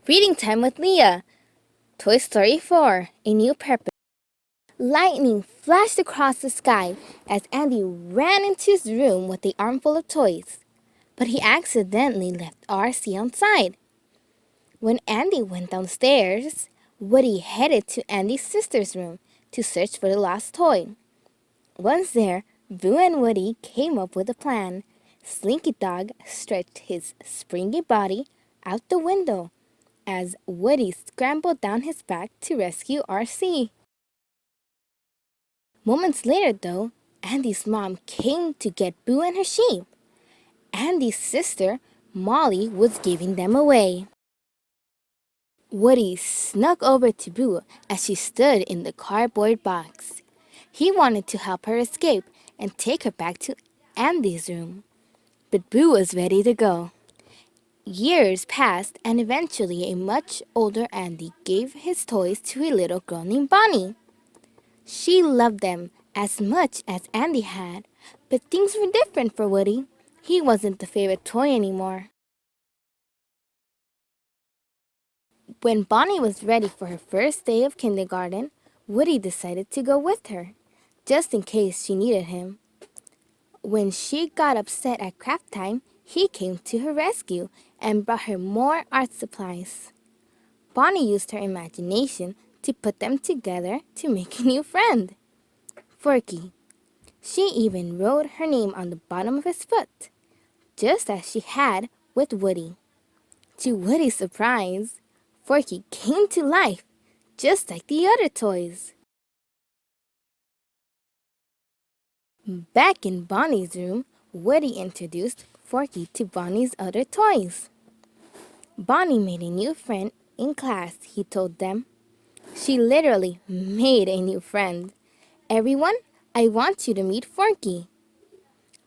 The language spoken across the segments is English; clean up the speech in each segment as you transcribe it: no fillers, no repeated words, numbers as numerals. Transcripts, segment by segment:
Reading time with Leah. Toy Story 4, A New Purpose. Lightning flashed across the sky as Andy ran into his room with a armful of toys, but he accidentally left RC outside. When Andy went downstairs, Woody headed to Andy's sister's room to search for the lost toy. Once there, Boo and Woody came up with a plan. Slinky Dog stretched his springy body out the window as Woody scrambled down his back to rescue RC. Moments later, though, Andy's mom came to get Boo and her sheep. Andy's sister, Molly, was giving them away. Woody snuck over to Boo as she stood in the cardboard box. He wanted to help her escape and take her back to Andy's room. But Boo was ready to go. Years passed, and eventually a much older Andy gave his toys to a little girl named Bonnie. She loved them as much as Andy had, but things were different for Woody. He wasn't the favorite toy anymore. When Bonnie was ready for her first day of kindergarten, Woody decided to go with her, just in case she needed him. When she got upset at craft time, he came to her rescue and brought her more art supplies. Bonnie used her imagination to put them together to make a new friend, Forky. She even wrote her name on the bottom of his foot, just as she had with Woody. To Woody's surprise, Forky came to life, just like the other toys. Back in Bonnie's room, Woody introduced Forky to Bonnie's other toys. Bonnie made a new friend in class, he told them. She literally made a new friend. Everyone, I want you to meet Forky.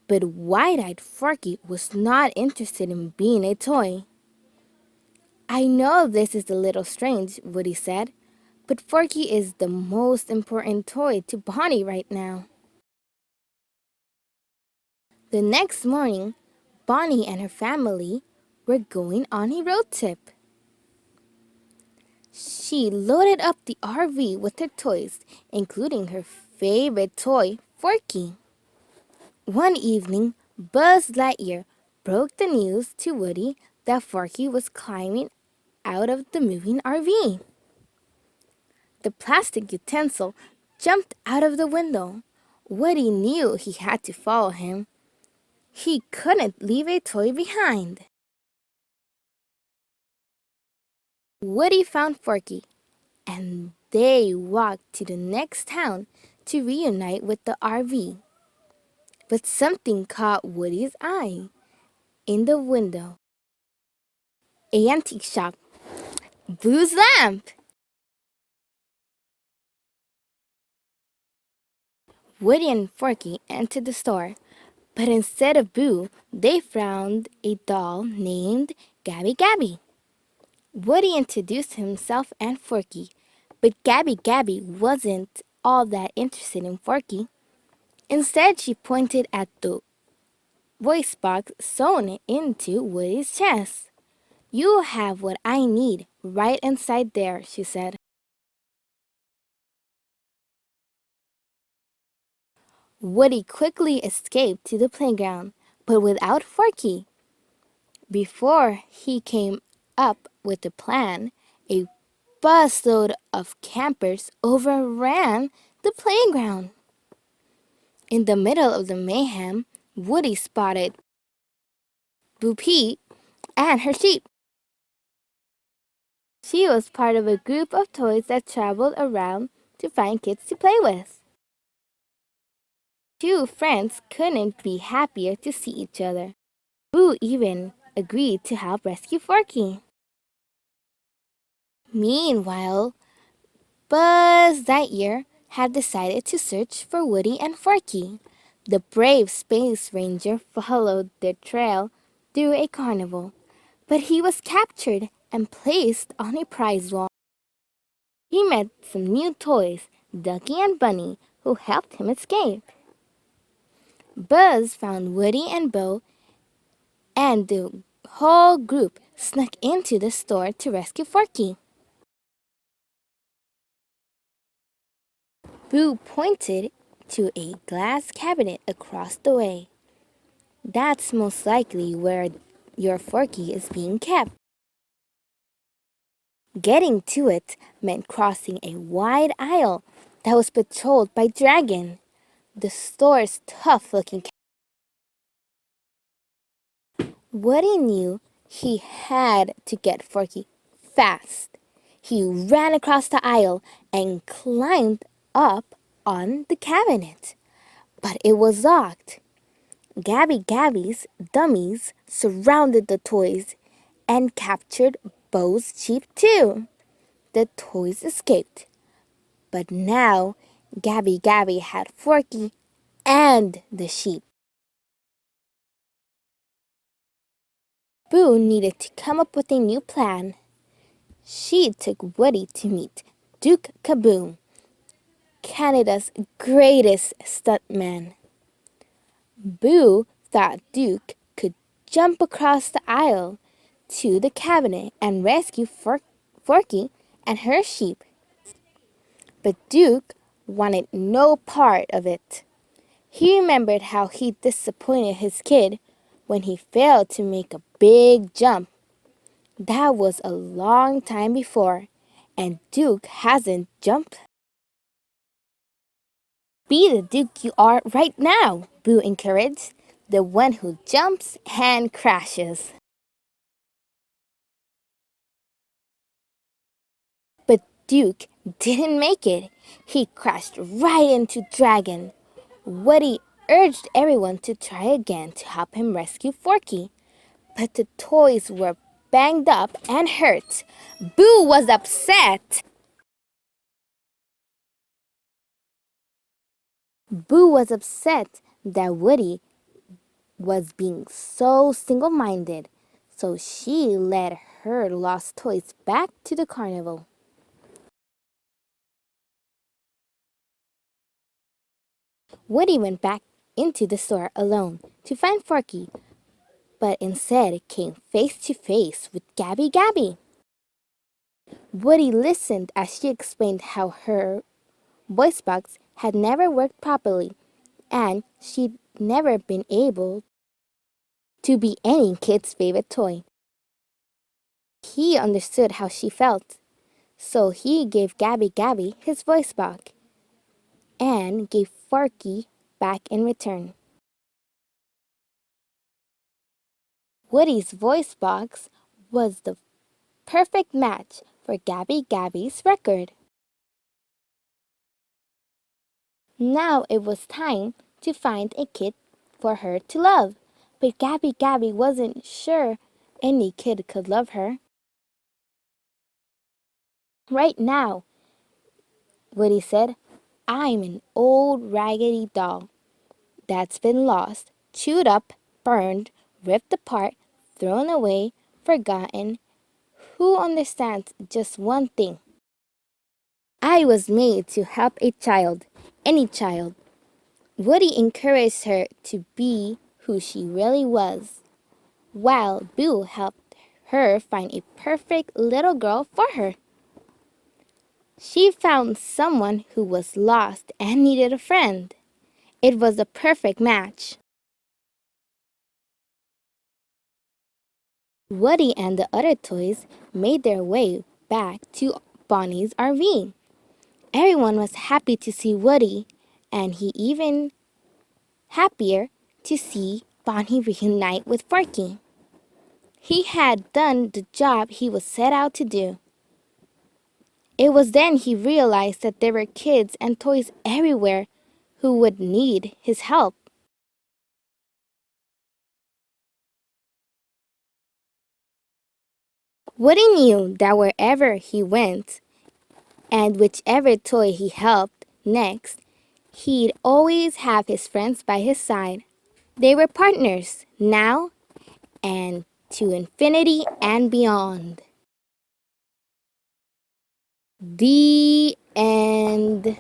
But wide-eyed Forky was not interested in being a toy. I know this is a little strange, Woody said, but Forky is the most important toy to Bonnie right now. The next morning, Bonnie and her family were going on a road trip. She loaded up the RV with her toys, including her favorite toy, Forky. One evening, Buzz Lightyear broke the news to Woody that Forky was climbing out of the moving RV. The plastic utensil jumped out of the window. Woody knew he had to follow him. He couldn't leave a toy behind. Woody found Forky, and they walked to the next town to reunite with the RV. But something caught Woody's eye. In the window, an antique shop. Boo's lamp! Woody and Forky entered the store, but instead of Boo, they found a doll named Gabby Gabby. Woody introduced himself and Forky, but Gabby wasn't all that interested in Forky. Instead, she pointed at the voice box sewn into Woody's chest. You have what I need right inside there, she said. Woody quickly escaped to the playground, but without Forky. Before he came up with a plan, a busload of campers overran the playground. In the middle of the mayhem, Woody spotted Boo Pete and her sheep. She was part of a group of toys that traveled around to find kids to play with. Two friends couldn't be happier to see each other. Boo even agreed to help rescue Forky. Meanwhile, Buzz Lightyear had decided to search for Woody and Forky. The brave Space Ranger followed their trail through a carnival, but he was captured and placed on a prize wall. He met some new toys, Ducky and Bunny, who helped him escape. Buzz found Woody and Bo and the whole group snuck into the store to rescue Forky. Boo pointed to a glass cabinet across the way. That's most likely where your Forky is being kept. Getting to it meant crossing a wide aisle that was patrolled by Dragon, the store's tough-looking cat. Woody knew he had to get Forky fast. He ran across the aisle and climbed up on the cabinet. But it was locked. Gabby's dummies surrounded the toys and captured Bo's sheep too. The toys escaped. But now Gabby had Forky and the sheep. Boo needed to come up with a new plan. She took Woody to meet Duke Kaboom, Canada's greatest stuntman. Boo thought Duke could jump across the aisle to the cabinet and rescue Forky and her sheep. But Duke wanted no part of it. He remembered how he disappointed his kid when he failed to make a big jump. That was a long time before, and Duke hasn't jumped. Be the Duke you are right now, Boo encouraged, the one who jumps and crashes. But Duke didn't make it. He crashed right into Dragon. Woody urged everyone to try again to help him rescue Forky. But the toys were banged up and hurt. Boo was upset. Boo was upset that Woody was being so single-minded, so she led her lost toys back to the carnival. Woody went back into the store alone to find Forky, but instead came face to face with Gabby. Woody listened as she explained how her voice box had never worked properly, and she'd never been able to be any kid's favorite toy. He understood how she felt, so he gave Gabby his voice box and gave Forky back in return. Woody's voice box was the perfect match for Gabby's record. Now it was time to find a kid for her to love, but Gabby wasn't sure any kid could love her. Right now, Woody said, I'm an old raggedy doll that's been lost, chewed up, burned, ripped apart, thrown away, forgotten. Who understands just one thing? I was made to help a child, any child. Woody encouraged her to be who she really was, while Boo helped her find a perfect little girl for her. She found someone who was lost and needed a friend. It was a perfect match. Woody and the other toys made their way back to Bonnie's RV. Everyone was happy to see Woody, and he even happier to see Bonnie reunite with Forky. He had done the job he was set out to do. It was then he realized that there were kids and toys everywhere who would need his help. Woody knew that wherever he went, and whichever toy he helped next, he'd always have his friends by his side. They were partners now and to infinity and beyond. The end.